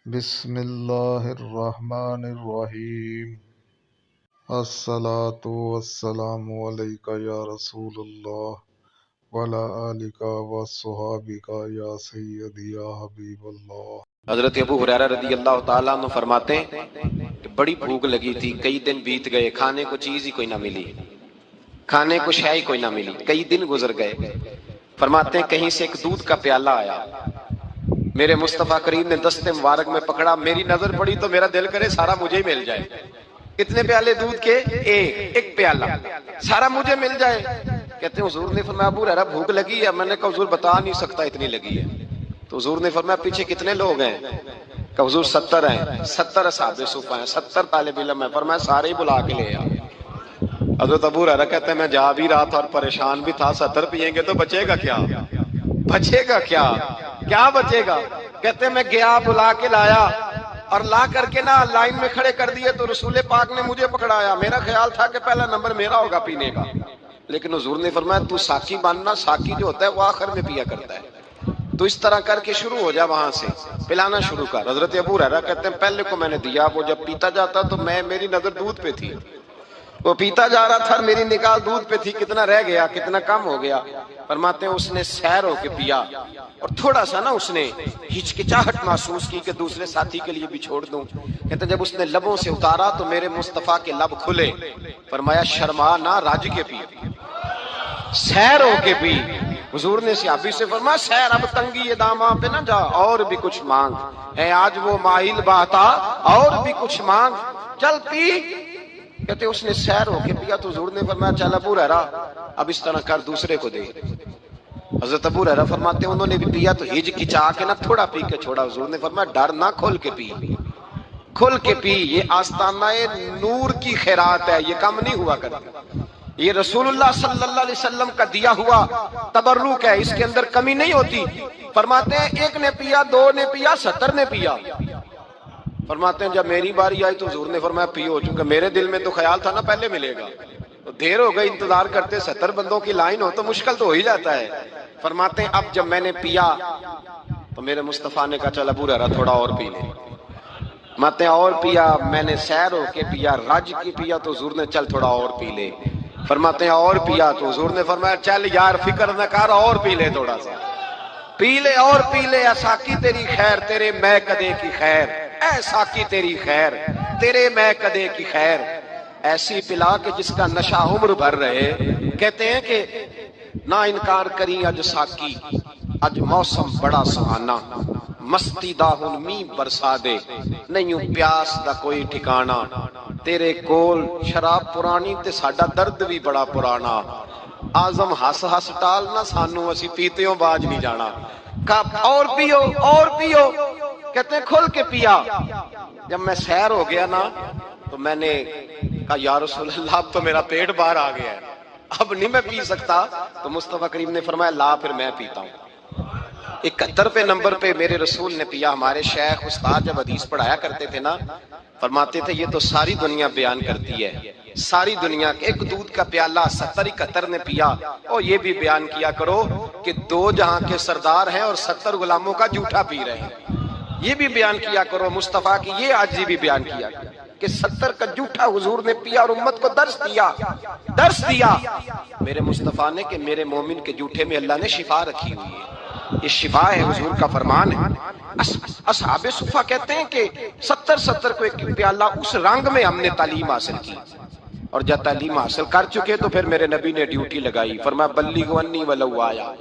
بسم اللہ الرحمن الرحیم۔ الصلاۃ والسلام علیک یا رسول اللہ وعلی آلک وصحابک یا سیدی یا حبیب اللہ۔ حضرت ابو ہریرہ رضی اللہ تعالیٰ عنہ فرماتے ہیں کہ بڑی بھوک لگی تھی، کئی دن بیت گئے، کھانے کو چیز ہی کوئی نہ ملی، کھانے کو شے ہی کوئی نہ ملی، کئی دن گزر گئے۔ فرماتے ہیں کہیں سے ایک دودھ کا پیالہ آیا، میرے مصطفیٰ کریم نے دست مبارک میں پکڑا، میری نظر پڑی تو میرا دل کرے سارا مجھے ہی مل جائے۔ کتنے پیالے دودھ کے؟ ایک پیالہ، سارا مجھے مل جائے۔ کہتے ہیں حضور نے فرمایا ابو ہریرہ بھوک لگی ہے؟ میں نے کہا حضور بتا نہیں سکتا اتنی لگی ہے۔ تو حضور نے فرمایا پیچھے کتنے لوگ ہیں؟ کہ حضور 70 ہیں، 70 اصحاب صفہ ہیں، 70 طالب علم ہیں۔ فرمایا سارے ہی بلا کے لے آ۔ حضرت ابو ہریرہ کہتے ہیں میں جا بھی رہا تھا اور پریشان بھی تھا، 70 پیئیں گے تو بچے گا کیا؟ بچے گا کیا؟ کیا بچے گا؟ کہتے ہیں میں گیا، بلا کے لایا، اور لا کر کے نا لائن میں کھڑے کر دیے تو رسول پاک نے مجھے پکڑایا۔ میرا خیال تھا کہ پہلا نمبر میرا ہوگا پینے کا، لیکن حضور نے فرمایا تو ساقی بننا، ساقی جو ہوتا ہے وہ آخر میں پیا کرتا ہے، تو اس طرح کر کے شروع ہو جا، وہاں سے پلانا شروع کر۔ حضرت ابو ہریرہ کہتے ہیں پہلے کو میں نے دیا، وہ جب پیتا جاتا تو میری نظر دودھ پہ تھی، وہ پیتا جا رہا تھا اور میری نگاہ دودھ پہ تھی، کتنا رہ گیا، کتنا کم ہو گیا۔ فرماتے ہیں اس نے سیر ہو کے پیا، اور تھوڑا سا نا اس نے ہچکچاہٹ محسوس کی کہ دوسرے ساتھی کے لیے بھی چھوڑ دوں۔ کہتے ہیں جب اس نے لبوں سے اتارا تو میرے مصطفیٰ کے لب کھلے۔ فرمایا شرما نہ، رج کے پی، سیر ہو کے پی۔ حضور نے صحابی سے فرمایا سیر، اب تنگی داماں پہ نہ جا، اور بھی کچھ مانگ، اے آج وہ ماحل بہتا، اور بھی کچھ مانگ، چل پی۔ کہتے اس نے سیر ہو کے پیا تو حضور نے فرمایا چل ابو ہریرہ اب اس طرح کر، دوسرے کو دے۔ حضرت ابو ہریرہ فرماتے ہیں انہوں نے بھی پیا تو ہچکچا کے نہ تھوڑا پی کے چھوڑا۔ حضور نے فرمایا ڈر نہ، کھول کے پی، کھل کے پی، یہ آستانہ نور کی خیرات ہے، یہ کم نہیں ہوا کرتی، یہ رسول اللہ صلی اللہ علیہ وسلم کا دیا ہوا تبرک ہے، اس کے اندر کمی نہیں ہوتی۔ فرماتے ہیں ایک نے پیا، 2 نے پیا، 70 نے پیا۔ فرماتے ہیں جب میری باری آئی تو حضور نے فرمایا پیو، چونکہ میرے دل میں تو خیال تھا نا پہلے ملے گا، تو دیر ہو گئی انتظار کرتے، 70 بندوں کی لائن ہو تو مشکل تو ہو ہی جاتا ہے۔ فرماتے ہیں اب جب میں نے پیا تو میرے مصطفیٰ نے کہا چل ابو ہریرہ تھوڑا اور پی لے۔ فرماتے ہیں اور پیا، میں نے سیر ہو کے پیا، رج کی پیا تو حضور نے چل تھوڑا اور پی لے۔ فرماتے ہیں اور پیا تو حضور نے فرمایا چل یار فکر نہ کر، اور پی لے، تھوڑا سا پی لے، اور پی لے۔ اے ساقی تیری خیر، تیرے میں کدے کی خیر، اے ساقی تیری خیر، تیرے میں کدے کی خیر، ایسی پلا کہ جس کا نشہ عمر بھر رہے۔ کہتے ہیں کہ نہ انکار کری اج ساقی، اج موسم بڑا سہانا، مستی دا ہن می برسا دے، نہیں پیاس دا کوئی ٹھکانا، تیرے کول شراب پرانی تے ساڈا درد بھی بڑا پرانا، آزم ہس ہس ٹال نہ سانو، اسی پیتیوں باج نہیں جانا۔ کہا اور پیو، اور پیو۔ کہتے ہیں کھل کے پیا۔ جب میں سیر ہو گیا نا تو میں نے کہا یا رسول اللہ اب تو میرا پیٹ باہر آ گیا ہے، اب نہیں میں پی سکتا۔ تو مصطفیٰ کریم نے فرمایا لا پھر میں پیتا ہوں۔ 71 نمبر پہ میرے رسول نے پیا۔ ہمارے شیخ استاد جب حدیث پڑھایا کرتے تھے نا، فرماتے تھے یہ تو ساری دنیا بیان کرتی ہے، ساری دنیا، ایک دودھ کا پیالہ 70-71 نے پیا، اور یہ بھی بیان کیا کرو کہ 2 جہاں کے سردار ہیں اور 70 غلاموں کا جھوٹا پی رہے ہیں، یہ بھی بیان کیا کرو۔ مصطفیٰ کی یہ عاجزی بھی بیان کیا کرو کہ 70 کا جھوٹا حضور نے پیا اور امت کو درس دیا، درس دیا میرے مصطفیٰ نے کہ میرے مومن کے جھوٹے میں اللہ نے شفا رکھی ہوئی ہے، یہ شفا ہے، حضور کا فرمان ہے۔ اصحاب صفہ کہتے ہیں کہ 70 کو ایک پیالہ، اس رنگ میں ہم نے تعلیم حاصل کی، اور جب تعلیم حاصل کر چکے تو پھر میرے نبی نے ڈیوٹی لگائی، فرمایا بلیغوا انی ولو آیا،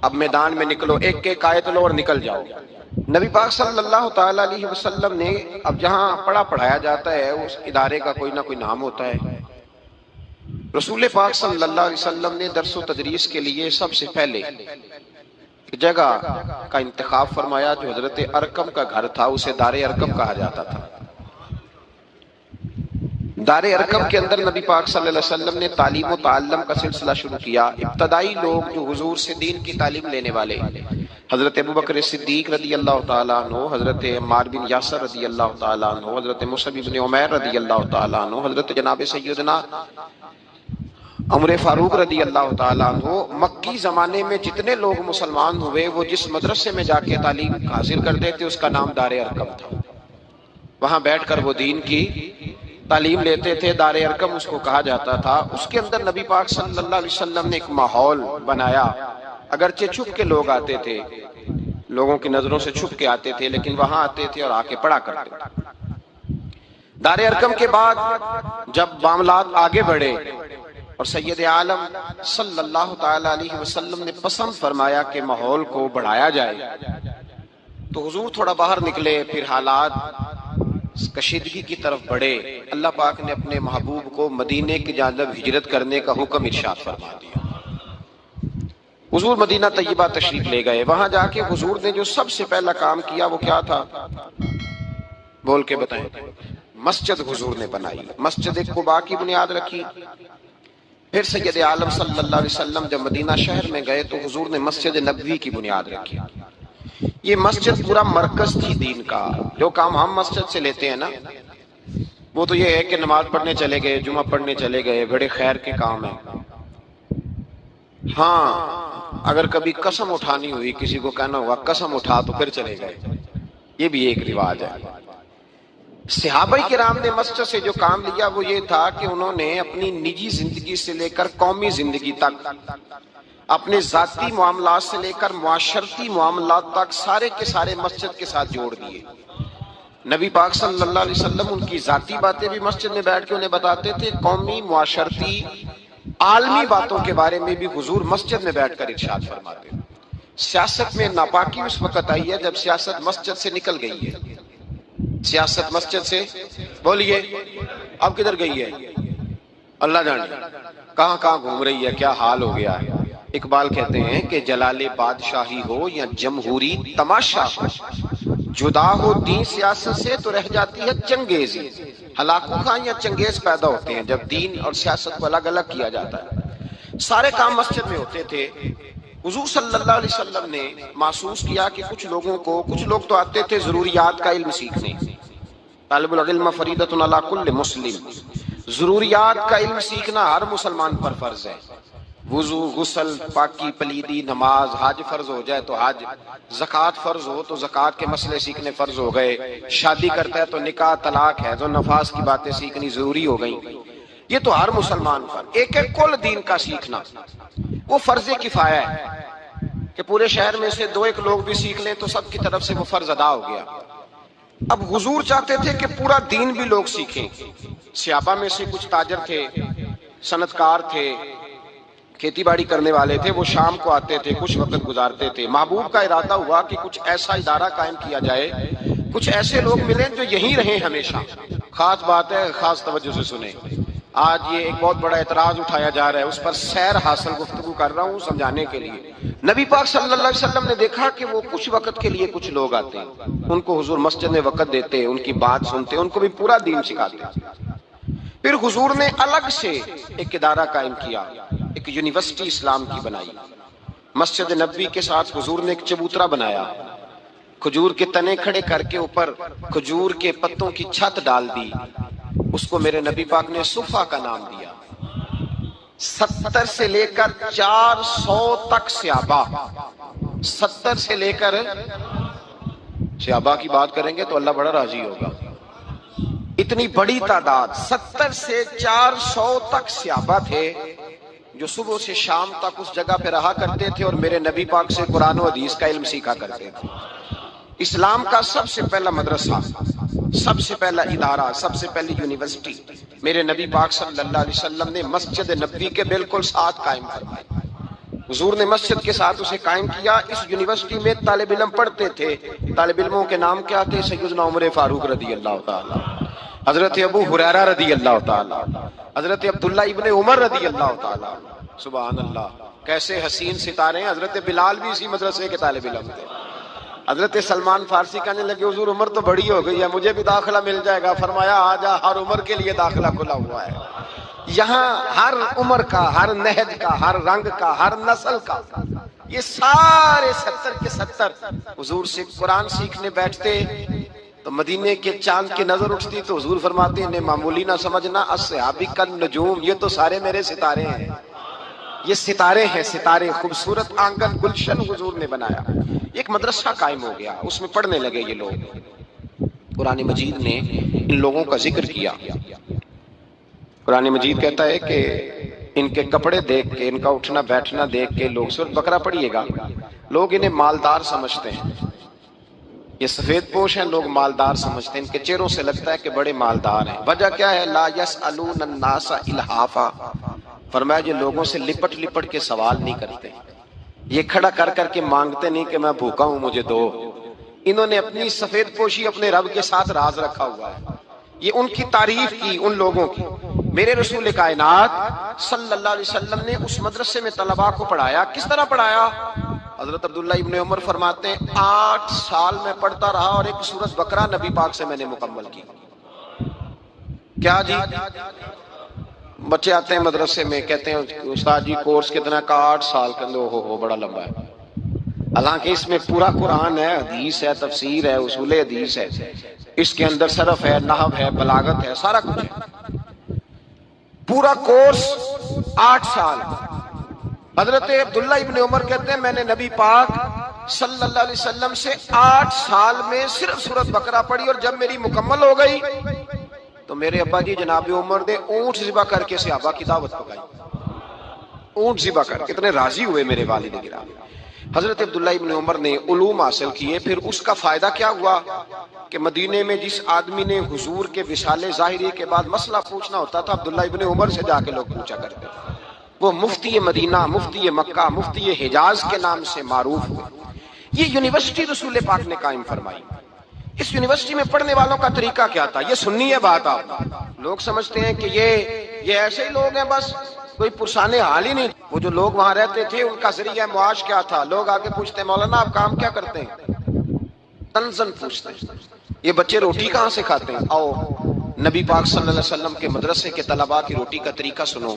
اب میدان میں نکلو، ایک ایک آیت لو اور نکل جاؤ۔ نبی پاک صلی اللہ تعالی علیہ وسلم نے، اب جہاں پڑھایا جاتا ہے اس ادارے کا کوئی نہ کوئی نام ہوتا ہے، رسول پاک صلی اللہ علیہ وسلم نے درس و تدریس کے لیے سب سے پہلے ایک جگہ کا انتخاب فرمایا جو حضرت ارقم کا گھر تھا، اسے دار ارقم کہا جاتا تھا۔ دار ارقم کے اندر نبی پاک صلی اللہ علیہ وسلم نے تعلیم و تعلم کا سلسلہ شروع کیا۔ ابتدائی لوگ جو حضور سے دین کی تعلیم لینے والے، حضرت ابوبکر صدیق رضی اللہ تعالیٰ عنہ، حضرت عمار بن یاسر رضی اللہ تعالیٰ عنہ، حضرت مصعب بن عمیر رضی اللہ تعالیٰ عنہ، حضرت جناب سیدنا عمر فاروق رضی اللہ تعالیٰ عنہ مکی زمانے میں جتنے لوگ مسلمان ہوئے وہ جس مدرسے میں جا کے تعلیم حاصل کرتے تھے اس کا نام دار ارقم تھا. وہاں بیٹھ کر وہ دین کی تعلیم لیتے تھے. دار ارقم اس کو کہا جاتا تھا. اس کے اندر نبی پاک صلی اللہ علیہ وسلم نے ایک ماحول بنایا. اگرچہ چھپ کے لوگ آتے تھے, لوگوں کی نظروں سے چھپ کے آتے تھے, لیکن وہاں آتے تھے اور آ کے پڑھا کرتے تھے. دار ارقم کے بعد جب معاملات آگے بڑھے اور سید عالم صلی اللہ تعالی علیہ وسلم نے پسند فرمایا کہ ماحول کو بڑھایا جائے, تو حضور تھوڑا باہر نکلے. پھر حالات کشیدگی کی طرف بڑھے. اللہ پاک نے اپنے محبوب کو مدینے کی جانب ہجرت کرنے کا حکم ارشاد فرما دیا. حضور مدینہ طیبہ تشریف لے گئے. وہاں جا کے حضور نے جو سب سے پہلا کام کیا وہ کیا تھا, بول کے بتائیں. مسجد حضور نے بنائی. مسجد قباء کی بنیاد رکھی. پھر سید عالم صلی اللہ علیہ وسلم جب مدینہ شہر میں گئے تو حضور نے مسجد نبوی کی بنیاد رکھی. یہ مسجد پورا مرکز تھی دین کا. جو کام ہم مسجد سے لیتے ہیں نا, وہ تو یہ ہے کہ نماز پڑھنے چلے گئے, جمعہ پڑھنے چلے گئے, بڑے خیر کے کام ہیں. ہاں اگر کبھی قسم اٹھانی ہوئی, کسی کو کہنا ہوا قسم اٹھا, تو پھر چلے گئے. یہ بھی ایک رواج ہے. صحابہ کرام نے مسجد سے جو کام لیا وہ یہ تھا کہ انہوں نے اپنی نجی زندگی سے لے کر قومی زندگی تک, اپنے ذاتی معاملات سے لے کر معاشرتی معاملات تک سارے کے سارے مسجد کے ساتھ جوڑ دیے. نبی پاک صلی اللہ علیہ وسلم ان کی ذاتی باتیں بھی مسجد میں بیٹھ کے انہیں بتاتے تھے. قومی, معاشرتی, عالمی باتوں کے بارے میں بھی حضور مسجد میں بیٹھ کر ارشاد فرماتے. سیاست میں ناپاکی اس وقت آئی ہے جب سیاست مسجد سے نکل گئی ہے. سیاست مسجد سے, بولیے اب کدھر گئی ہے, اللہ جانے کہاں کہاں گھوم رہی ہے, کیا حال ہو گیا ہے. اقبال کہتے ہیں کہ جلال بادشاہی ہو یا جمہوری تماشا ہو, جدا ہو دین سیاست سے تو رہ جاتی ہے چنگیزی. ہلاکو خاں یا چنگیز پیدا ہوتے ہیں جب دین اور سیاست کو الگ الگ کیا جاتا ہے. سارے کام مسجد میں ہوتے تھے. حضور صلی اللہ علیہ وسلم نے محسوس کیا کہ کچھ لوگ تو آتے تھے ضروریات کا علم سیکھنے. طالب العلم فریضۃ علی کل مسلم, ضروریات کا علم سیکھنا ہر مسلمان پر فرض ہے. وضو, غسل, پاکی, پلیدی, نماز, حج فرض ہو جائے تو حج, زکوٰۃ فرض ہو تو زکوٰۃ کے مسئلے سیکھنے فرض ہو گئے. شادی کرتا ہے تو نکاح, طلاق, حیض و نفاس کی باتیں سیکھنی ضروری ہو گئیں. یہ تو ہر مسلمان پر. ایک ایک کل دین کا سیکھنا وہ فرض کفایہ ہے کہ پورے شہر میں سے 2-1 لوگ بھی سیکھ لیں تو سب کی طرف سے وہ فرض ادا ہو گیا. اب حضور چاہتے تھے کہ پورا دین بھی لوگ سیکھیں. صحابہ میں سے کچھ تاجر تھے, صنعتکار تھے, کھیتی باڑی کرنے والے تھے. وہ شام کو آتے تھے, کچھ وقت گزارتے تھے. محبوب کا ارادہ ہوا کہ کچھ ایسا ادارہ قائم کیا جائے, کچھ ایسے لوگ ملیں جو یہیں رہیں ہمیشہ. خاص بات ہے, خاص توجہ سے سنیں. آج یہ ایک بہت بڑا اعتراض اٹھایا جا رہا ہے, اس پر سیر حاصل گفتگو کر رہا ہوں سمجھانے کے لیے. نبی پاک صلی اللہ علیہ وسلم نے دیکھا کہ وہ کچھ وقت کے لیے کچھ لوگ آتے ہیں, ان کو حضور مسجد میں وقت دیتے, ان کی بات سنتے, ان کو بھی پورا دین سکھاتے. پھر حضور نے الگ سے ایک ادارہ قائم کیا, ایک یونیورسٹی اسلام کی بنائی. مسجد نبوی کے ساتھ حضور نے ایک چبوترا بنایا, کھجور کے تنے کھڑے کر کے اوپر کھجور کے پتوں کی چھت ڈال دی. اس کو میرے نبی پاک نے صفہ کا نام دیا. 70 سے لے کر 400 تک صحابہ, 70 سے لے کر, صحابہ کی بات کریں گے تو اللہ بڑا راضی ہوگا. اتنی بڑی تعداد 70 سے 400 تک صحابہ تھے جو صبح سے شام تک اس جگہ پہ رہا کرتے تھے اور میرے نبی پاک سے قرآن و حدیث کا علم سیکھا کرتے تھے. اسلام کا سب سے پہلا مدرسہ, سب سے پہلا ادارہ, سب سے پہلی یونیورسٹی میرے نبی پاک صلی اللہ علیہ وسلم نے مسجد نبوی کے بالکل ساتھ قائم فرمائی. حضور نے مسجد کے ساتھ اسے قائم کیا. اس یونیورسٹی میں طالب علم پڑھتے تھے. طالب علموں کے نام کیا تھے؟ سیدنا عمر فاروق رضی اللہ تعالی, حضرت ابو ہریرہ رضی اللہ تعالی, حضرت عبداللہ ابن عمر رضی اللہ تعالی. سبحان اللہ, کیسے حسین ستارے ہیں. حضرت بلال بھی اسی مدرسے کے طالب علم تھے. حضرت سلمان فارسی کہنے لگے حضور عمر تو بڑی ہو گئی ہے, مجھے بھی داخلہ مل جائے گا. فرمایا آجا, ہر عمر کے لیے داخلہ کھلا ہوا ہے. یہاں ہر عمر کا, ہر نہج کا, ہر رنگ کا, ہر نسل کا, یہ سارے 70 کے 70 حضور سے قرآن سیکھنے بیٹھتے تو مدینے کے چاند کی نظر اٹھتی تو حضور فرماتے ہیں معمولی نہ سمجھنا، اصحابی کالنجوم، یہ تو سارے میرے ستارے ہیں، یہ ستارے ہیں، ستارے۔ خوبصورت آنگن گلشن حضور نے بنایا، ایک مدرسہ قائم ہو گیا، اس میں پڑھنے لگے یہ لوگ۔ قرآن مجید نے ان لوگوں کا ذکر کیا۔ قرآن مجید کہتا ہے کہ ان کے کپڑے دیکھ کے، ان کا اٹھنا بیٹھنا دیکھ کے لوگ، سورۃ بقرہ پڑھیے گا، لوگ انہیں مالدار سمجھتے ہیں، یہ سفید پوش ہیں، لوگ مالدار سمجھتے ہیں، ان کے چہروں سے لگتا ہے کہ بڑے مالدار ہیں۔ وجہ کیا ہے؟ لا یسألون الناس الحافا، فرمایا یہ لوگوں سے لپٹ لپٹ کے سوال نہیں کرتے، یہ کھڑا کر کر کے مانگتے نہیں کہ میں بھوکا ہوں مجھے دو۔ انہوں نے اپنی سفید پوشی اپنے رب کے ساتھ راز رکھا ہوا ہے۔ یہ ان کی تعریف کی، ان لوگوں کی۔ میرے رسول کائنات صلی اللہ علیہ وسلم نے اس مدرسے میں طلباء کو پڑھایا۔ کس طرح پڑھایا؟ حضرت عبداللہ ابن عمر فرماتے ہیں 8 سال میں پڑھتا رہا اور ایک سورۃ بقرہ نبی پاک سے میں نے مکمل کی۔ کیا جی؟ بچے آتے ہیں مدرسے میں، کہتے ہیں استاد جی کورس کتنا کا؟ 8 سال کا۔ ہو بڑا لمبا ہے، حالانکہ اس میں پورا قرآن ہے، حدیث ہے، تفسیر ہے، اصول حدیث ہے، اس کے اندر صرف ہے، نحو ہے، بلاغت ہے، سارا کچھ ہے، پورا کورس 8 سال۔ حضرت عبداللہ ابن عمر کہتے ہیں میں نے نبی پاک صلی اللہ علیہ وسلم سے 8 سال میں صرف سورۃ بقرہ پڑھی، اور جب میری مکمل ہو گئی تو میرے ابا جی جناب عمر نے اونٹ ذبح کر کے صحابہ کی دعوت پکائی، اونٹ ذبح کر کے۔ کتنے راضی ہوئے میرے والد گرامی۔ حضرت عبداللہ ابن عمر نے علوم حاصل کیے، پھر اس کا فائدہ کیا ہوا کہ مدینے میں جس آدمی نے حضور کے وصال ظاہری کے بعد مسئلہ پوچھنا ہوتا تھا، عبداللہ ابن عمر سے جا کے لوگ پوچھا کرتے تھے۔ وہ مفتی مدینہ، مفتی مکہ، مفتی حجاز کے نام سے معروف ہوئے۔ یہ یونیورسٹی رسول پاک نے قائم فرمائی۔ اس یونیورسٹی میں پڑھنے والوں کا طریقہ کیا تھا؟ یہ سننی ہے بات آپ، لوگ سمجھتے ہیں کہ یہ ایسے ہی لوگ ہیں، بس کوئی پرسان حال ہی نہیں۔ وہ جو لوگ وہاں رہتے تھے ان کا ذریعہ معاش کیا تھا؟ لوگ آگے پوچھتے ہیں مولانا آپ کام کیا کرتے ہیں؟ تنزن پوچھتے ہیں یہ بچے روٹی کہاں سے کھاتے ہیں؟ آؤ نبی پاک صلی اللہ علیہ وسلم کے مدرسے کے طلباء کی روٹی کا طریقہ سنو۔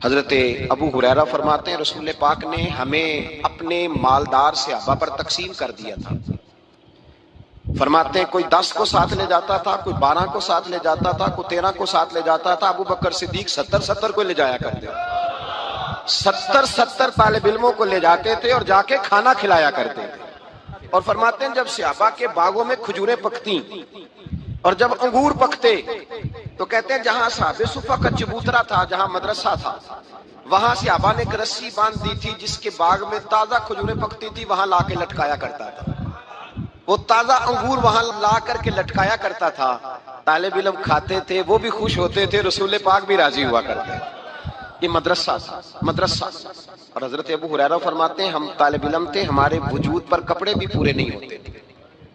حضرت ابو ہریرہ فرماتے ہیں رسول پاک نے ہمیں اپنے مالدار صحابہ پر تقسیم کر دیا تھا۔ فرماتے ہیں کوئی 10 کو ساتھ لے جاتا تھا، کوئی 12 کو ساتھ لے جاتا تھا، کوئی 13 کو ساتھ لے جاتا تھا۔ ابو بکر صدیق 70 کو لے جایا کرتے، 70 طالب علموں کو لے جاتے تھے اور جا کے کھانا کھلایا کرتے تھے۔ اور فرماتے ہیں جب صحابہ کے باغوں میں کھجوریں پکتی اور جب انگور پکتے تو کہتے ہیں جہاں صحابہ صفہ کا چبوترا تھا، جہاں مدرسہ تھا، وہاں صحابہ نے ایک رسی باندھ دی تھی، جس کے باغ میں تازہ کھجوریں پکتی تھی وہاں لا کے لٹکایا کرتا تھا۔ وہ تازہ انگور وہاں لا کر کے لٹکایا کرتا تھا، طالب علم کھاتے تھے، وہ بھی خوش ہوتے تھے، رسول پاک بھی راضی ہوا کرتے۔ یہ مدرسہ تھا، مدرسہ۔ اور حضرت ابو ہریرہ فرماتے ہیں ہم طالب علم تھے، ہمارے وجود پر کپڑے بھی پورے نہیں ہوتے تھے۔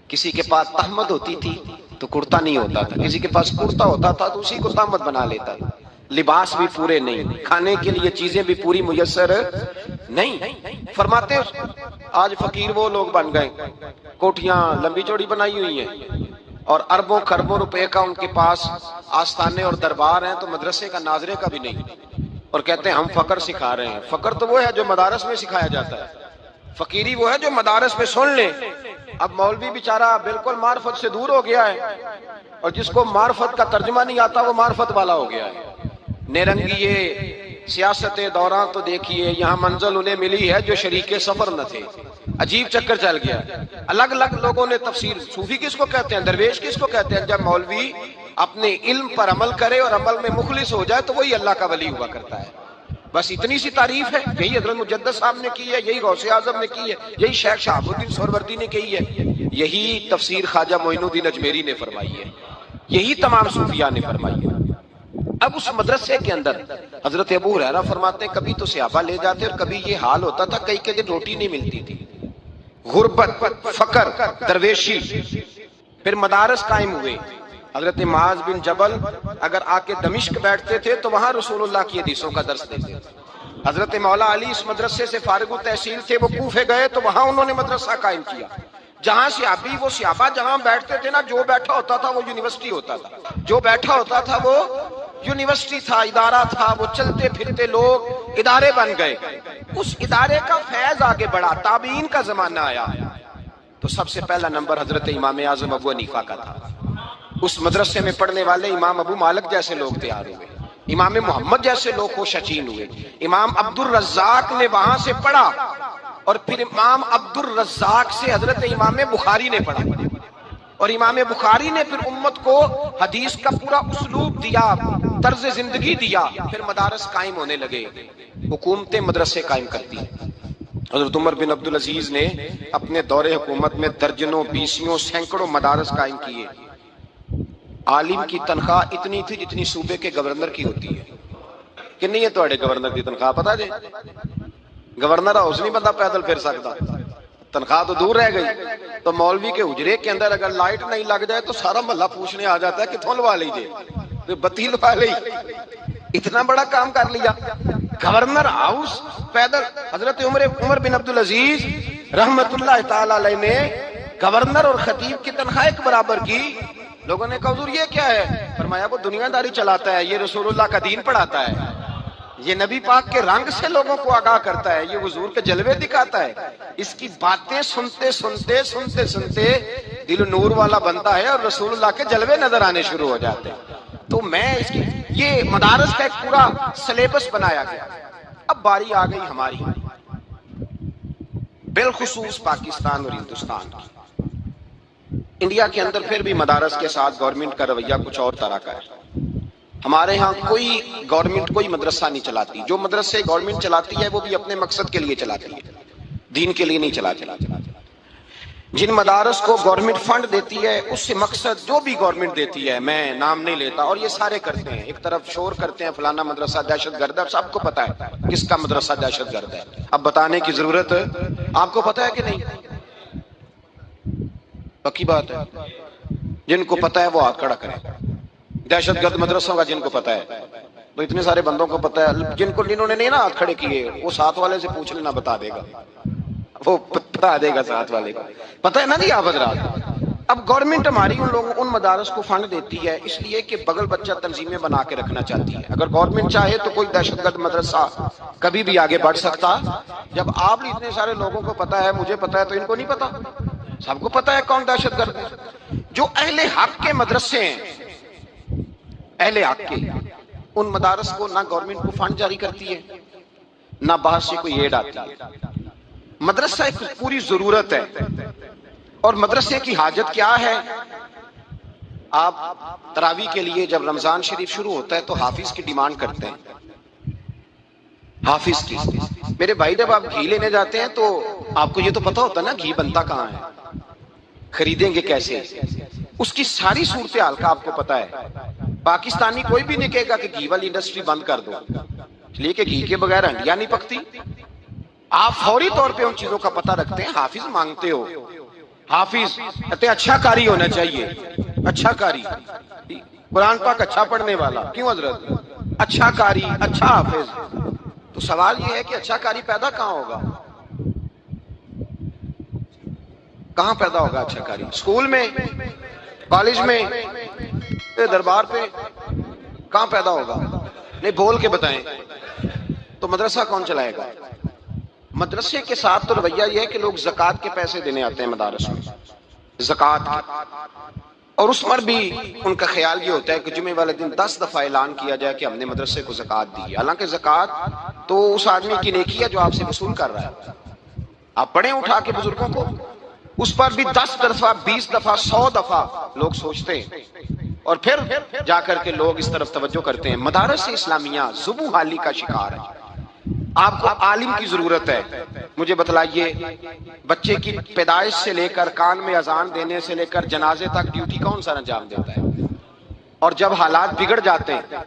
کسی کے پاس تہمد ہوتی تھی تو کرتا نہیں ہوتا تھا، کسی کے پاس کرتا ہوتا تھا تو اسی کو تہمد بنا لیتا تھا۔ لباس بھی پورے نہیں، کھانے کے لیے چیزیں بھی پوری میسر نہیں۔ فرماتے ہیں آج فقیر وہ لوگ بن گئے، کوٹھیاں لمبی چوڑی بنائی ہوئی ہیں اور اربوں خربوں روپے کا ان کے پاس آستانے اور دربار ہیں، تو مدرسے کا ناظرے کا بھی نہیں، اور کہتے ہیں ہم فقر سکھا رہے ہیں۔ فقر تو وہ ہے جو مدارس میں سکھایا جاتا ہے، فقیری وہ ہے جو مدارس میں سن لیں۔ اب مولوی بیچارہ بالکل معرفت سے دور ہو گیا ہے، اور جس کو معرفت کا ترجمہ نہیں آتا وہ معرفت والا ہو گیا ہے۔ نیرنگیے سیاست دوران تو دیکھیے یہاں منزل انہیں ملی ہے جو شریک سفر نہ تھے، عجیب چکر چل گیا۔ الگ الگ لوگوں نے تفسیر، صوفی کس کو کہتے ہیں، درویش کس کو کہتے ہیں؟ جب مولوی اپنے علم پر عمل کرے اور عمل میں مخلص ہو جائے تو وہی اللہ کا ولی ہوا کرتا ہے۔ بس اتنی سی تعریف ہے، یہی حضرت مجدد صاحب نے کی ہے، یہی غوث اعظم نے کی ہے، یہی شیخ شہاب الدین سہروردی نے کی ہے، یہی تفسیر خواجہ معین الدین اجمیری نے فرمائی ہے، یہی تمام صوفیاء نے فرمائی ہے۔ اب اس مدرسے کے اندر حضرت ابو ہریرہ فرماتے ہیں کبھی تو صحابہ لے جاتے اور کبھی یہ حال ہوتا تھا کئی کے دن روٹی نہیں ملتی تھی، غربت، فقر، درویشی۔ پھر مدارس قائم ہوئے۔ حضرت معاذ بن جبل اگر آ کے دمشق بیٹھتے تھے تو وہاں رسول اللہ کی حدیثوں کا درس دیتے تھے۔ حضرت مولا علی اس مدرسے سے فارغ التحصیل تھے، وہ کوفے گئے تو وہاں انہوں نے مدرسہ قائم کیا۔ جہاں صحابی وہ صحابہ جہاں بیٹھتے تھے نا، جو بیٹھا ہوتا تھا وہ یونیورسٹی ہوتا تھا، جو بیٹھا ہوتا تھا وہ یونیورسٹی تھا، ادارہ تھا، وہ چلتے پھرتے لوگ ادارے بن گئے۔ اس ادارے کا فیض آگے بڑھا، تابعین کا زمانہ آیا، تو سب سے پہلا نمبر حضرت امام اعظم ابو حنیفہ کا تھا. اس مدرسے میں پڑھنے والے امام ابو مالک جیسے لوگ تیار ہوئے, امام محمد جیسے لوگ خوش اچین ہوئے. امام عبد الرزاق نے وہاں سے پڑھا, اور پھر امام عبد الرزاق سے حضرت امام بخاری نے پڑھا, اور امام بخاری نے پھر امت کو حدیث کا پورا اسلوب دیا, طرز زندگی دیا. پھر مدارس قائم ہونے لگے, حکومتیں مدرسے قائم کرتی ہیں. حضرت عمر بن عبدالعزیز نے اپنے دور حکومت میں درجنوں, بیسیوں, سینکڑوں مدارس قائم کیے. عالم کی تنخواہ اتنی تھی جتنی صوبے کے گورنر کی ہوتی ہے. کہ نہیں ہے تھوڑے گورنر کی تنخواہ پتا جی؟ گورنر ہاؤس نہیں بندہ پیدل پھر سکتا, تنخواہ تو دور رہ گئی. تو مولوی کے حجرے کے اندر اگر لائٹ نہیں لگ جائے تو سارا محلہ پوچھنے آ جاتا ہے کتوں لوا لیجیے, تو بتی لوا لی. اتنا بڑا کام کر لیا. گورنر ہاؤس پیدل. حضرت عمر بن عبدالعزیز رحمت اللہ تعالی علیہ نے گورنر اور خطیب کی تنخواہ ایک برابر کی. لوگوں نے کہا حضور یہ کیا ہے؟ فرمایا وہ دنیا داری چلاتا ہے, یہ رسول اللہ کا دین پڑھاتا ہے, یہ نبی پاک کے رنگ سے لوگوں کو آگاہ کرتا ہے, یہ حضور کے جلوے دکھاتا ہے. اس کی باتیں سنتے سنتے سنتے سنتے دل نور والا بنتا ہے اور رسول اللہ کے جلوے نظر آنے شروع ہو جاتے ہیں. تو میں اس کی یہ مدارس کا ایک پورا سلیبس بنایا گیا. اب باری آ گئی ہماری, بالخصوص پاکستان اور ہندوستان کی. انڈیا کے اندر پھر بھی مدارس کے ساتھ گورنمنٹ کا رویہ کچھ اور طرح کا ہے. ہمارے ہاں کوئی گورنمنٹ کوئی مدرسہ نہیں چلاتی. جو مدرسے گورنمنٹ چلاتی ہے وہ بھی اپنے مقصد کے لیے چلاتی ہے, دین کے لیے نہیں چلاتی. جن مدارس کو گورنمنٹ فنڈ دیتی ہے اس سے مقصد جو بھی گورنمنٹ دیتی ہے, میں نام نہیں لیتا, اور یہ سارے کرتے ہیں. ایک طرف شور کرتے ہیں فلانا مدرسہ دہشت گرد ہے, سب کو پتا ہے کس کا مدرسہ دہشت گرد ہے. اب بتانے کی ضرورت آپ کو پتا ہے کہ نہیں؟ پکی بات ہے. جن کو پتا ہے وہ ہاتھ کھڑا کرے. دہشت گرد مدرسوں کا جن کو پتا ہے, تو اتنے سارے بندوں کو پتا ہے. جنہوں نے نہیں نا ہاتھ کھڑے کیے وہ ساتھ والے سے پوچھ لینا, بتا دے گا, وہ بتا دے گا ساتھ والے کو. پتا ہے نا جی آپ حضرات. اب گورنمنٹ ہماری ان مدارس کو فنڈ دیتی ہے اس لیے کہ بغل بچہ تنظیمیں بنا کے رکھنا چاہتی ہے. اگر گورنمنٹ چاہے تو کوئی دہشت گرد مدرسہ کبھی بھی آگے بڑھ سکتا. جب آپ اتنے سارے لوگوں کو پتا ہے, مجھے پتا ہے, تو ان کو نہیں پتا؟ سب کو پتا ہے کون دہشت گرد ہے. جو اہل حق کے مدرسے ہیں, اہل حق کے, ان مدارس کو نہ گورنمنٹ کو فنڈ جاری کرتی ہے نہ باہر سے کوئی ایڈ آتی ہے. مدرسہ ایک پوری ضرورت ہے. اور مدرسے کی حاجت کیا ہے؟ آپ تراویح کے لیے جب رمضان شریف شروع ہوتا ہے تو حافظ کی ڈیمانڈ کرتے ہیں, حافظ کی. میرے بھائی جب آپ گھی لینے جاتے ہیں تو آپ کو یہ تو پتا ہوتا ہے نا گھی بنتا کہاں ہے, خریدیں گے کیسے, اس کی ساری صورتحال کا آپ کو پتا ہے. پاکستانی کوئی بھی نہیں کہے گا کہ گھی والی انڈسٹری بند کر دو, اس لیے کہ گھی کے بغیر ہنڈیاں نہیں پکتی. آپ فوری طور پہ ان چیزوں کا پتہ رکھتے ہیں. حافظ مانگتے ہو, حافظ کہتے ہیں اچھا قاری ہونا چاہیے, اچھا قاری, قرآن پاک اچھا پڑھنے والا. کیوں حضرت؟ اچھا قاری, اچھا حافظ. تو سوال یہ ہے کہ اچھا قاری پیدا کہاں ہوگا؟ کہاں پیدا ہوگا اچھا قاری؟ اسکول میں, کالج میں, دربار پہ؟ کہاں پیدا ہوگا؟ نہیں بول کے بتائیں. تو مدرسہ کون چلائے گا؟ مدرسے کے ساتھ تو رویہ یہ ہے کہ لوگ زکوٰۃ کے پیسے دینے آتے ہیں مدارس میں, زکوٰۃ کے. اور اس پر بھی ان کا خیال یہ ہوتا ہے کہ جمعے والے دن 10 دفعہ اعلان کیا جائے کہ ہم نے مدرسے کو زکوٰۃ دی ہے. حالانکہ زکوٰۃ تو اس آدمی کی نیکی ہے جو آپ سے وصول کر رہا ہے. آپ پڑھیں اٹھا کے بزرگوں کو, اس پر بھی 10 دفعہ 20 دفعہ 100 دفعہ لوگ سوچتے ہیں, اور پھر جا کر کے لوگ اس طرف توجہ کرتے ہیں. مدارس اسلامیہ ذبح حالی کا شکار ہے. آپ کو عالم کی ضرورت ہے. مجھے بتلائیے, بچے کی پیدائش سے لے کر کان میں اذان دینے سے لے کر جنازے تک ڈیوٹی کون سا انجام دیتا ہے؟ اور جب حالات بگڑ جاتے ہیں,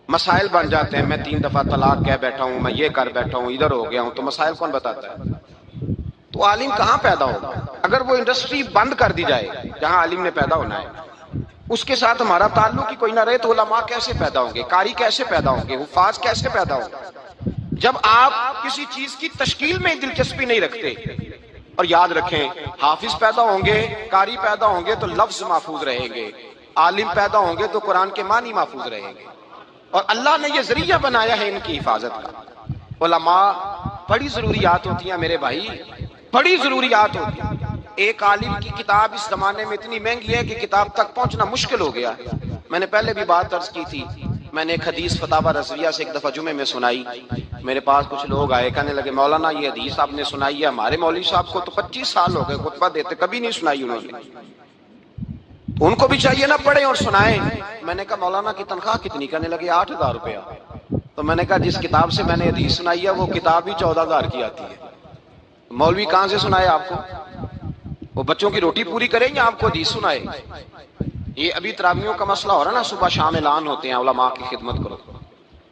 مسائل بن جاتے ہیں, میں 3 دفعہ طلاق کہہ بیٹھا ہوں, میں یہ کر بیٹھا ہوں, ادھر ہو گیا ہوں, تو مسائل کون بتاتا ہے؟ تو عالم کہاں پیدا ہوگا؟ اگر وہ انڈسٹری بند کر دی جائے جہاں عالم نے پیدا ہونا ہے, اس کے ساتھ ہمارا تعلق ہی کوئی نہ رہے, تو علماء کیسے پیدا ہوں گے, قاری کیسے پیدا ہوں گے, حفاظ کیسے پیدا ہوں گے؟ جب آپ کسی چیز کی تشکیل میں دلچسپی نہیں رکھتے. اور یاد رکھیں, حافظ پیدا ہوں گے, قاری پیدا ہوں گے تو لفظ محفوظ رہیں گے, عالم پیدا ہوں گے تو قرآن کے معنی محفوظ رہیں گے. اور اللہ نے یہ ذریعہ بنایا ہے ان کی حفاظت کا. علماء بڑی ضروریات ہوتی ہیں میرے بھائی, بڑی ضروریات ہوتی ہیں. ایک عالم کی کتاب اس زمانے میں اتنی مہنگی ہے کہ کتاب تک پہنچنا مشکل ہو گیا. میں نے پہلے بھی بات عرض کی تھی, میں نے ایک حدیث فتاوی رضویہ سے ایک دفعہ جمعے میں سنائی. میرے پاس کچھ لوگ آئے, کہنے لگے مولانا یہ حدیث آپ نے سنائی ہے, ہمارے مولوی صاحب کو تو 25 سال ہو گئے خطبہ دیتے, کبھی نہیں سنائی انہوں نے, ان کو بھی چاہیے نہ پڑھیں اور سنائیں. میں نے کہا مولانا کی تنخواہ کتنی؟ کہنے لگے 8,000 روپیہ. تو میں نے کہا جس کتاب سے میں نے حدیث سنائی ہے وہ کتاب ہی 14,000 کی آتی ہے. مولوی کہاں سے سنائے آپ کو؟ وہ بچوں کی روٹی پوری کریں یا آپ کو حدیث سنائے؟ یہ ابھی تراویحوں کا مسئلہ ہو رہا ہے نا, صبح شام اعلان ہوتے ہیں علماء کی خدمت کرو,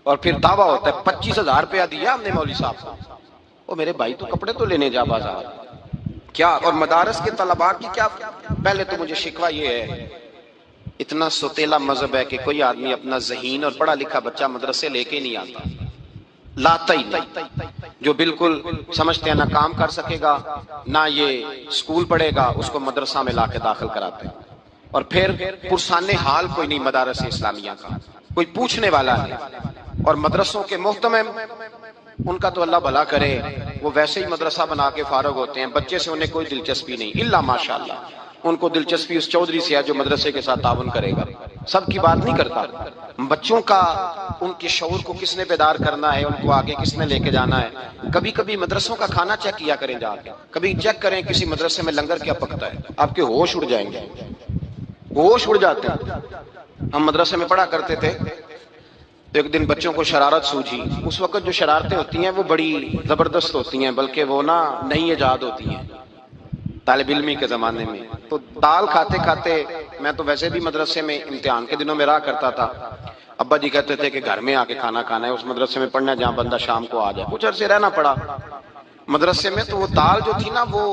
اور پھر دعویٰ ہوتا ہے 25,000 روپیہ دیا ہم نے مولوی صاحب کو. وہ میرے بھائی تو کپڑے تو لینے جا بازار کیا, اور مدارس کے طلباء کی کیا. پہلے تو مجھے شکوہ یہ ہے, اتنا سوتیلا مذہب ہے کہ کوئی آدمی اپنا ذہین اور پڑھا لکھا بچہ مدرسے لے کے نہیں آتا, لاتا ہی نہیں. جو بالکل سمجھتے ہیں نہ کام کر سکے گا نہ یہ اسکول پڑھے گا, اس کو مدرسہ میں لا کے داخل کراتے ہیں. اور پھر پرسان حال کوئی نہیں مدارس اسلامیہ کا, کوئی پوچھنے والا نہیں. اور مدرسوں کے محتمم, ان کا تو اللہ بھلا کرے, وہ ویسے ہی مدرسہ بنا کے فارغ ہوتے ہیں, بچے سے انہیں کوئی دلچسپی نہیں, الا ماشاءاللہ ان کو دلچسپی اس چودھری سے ہے جو مدرسے کے ساتھ تعاون کرے گا. سب کی بات نہیں کرتا. بچوں کا ان کے شعور کو کس نے بیدار کرنا ہے, ان کو آگے کس نے لے کے جانا ہے. کبھی کبھی مدرسوں کا کھانا چیک کیا کریں جا کے, کبھی چیک کریں کسی مدرسے میں لنگر کیا پکتا ہے, آپ کے ہوش اڑ جائیں گے, ہوش اڑ جاتے ہیں. ہم مدرسے میں پڑھا کرتے تھے, تو ایک دن بچوں کو شرارت سوجھی. اس وقت جو شرارتیں ہوتی ہیں وہ بڑی زبردست ہوتی ہیں, بلکہ وہ نا نئی ایجاد ہوتی ہیں طالب علمی کے زمانے میں. تو دال کھاتے کھاتے, میں تو ویسے بھی مدرسے میں امتحان کے دنوں میں رہا کرتا تھا, ابا جی کہتے تھے کہ گھر میں آ کے کھانا کھانا ہے, اس مدرسے میں پڑھنا جہاں بندہ شام کو آ جائے. کچھ عرصے رہنا پڑا مدرسے میں, تو وہ دال جو تھی نا وہ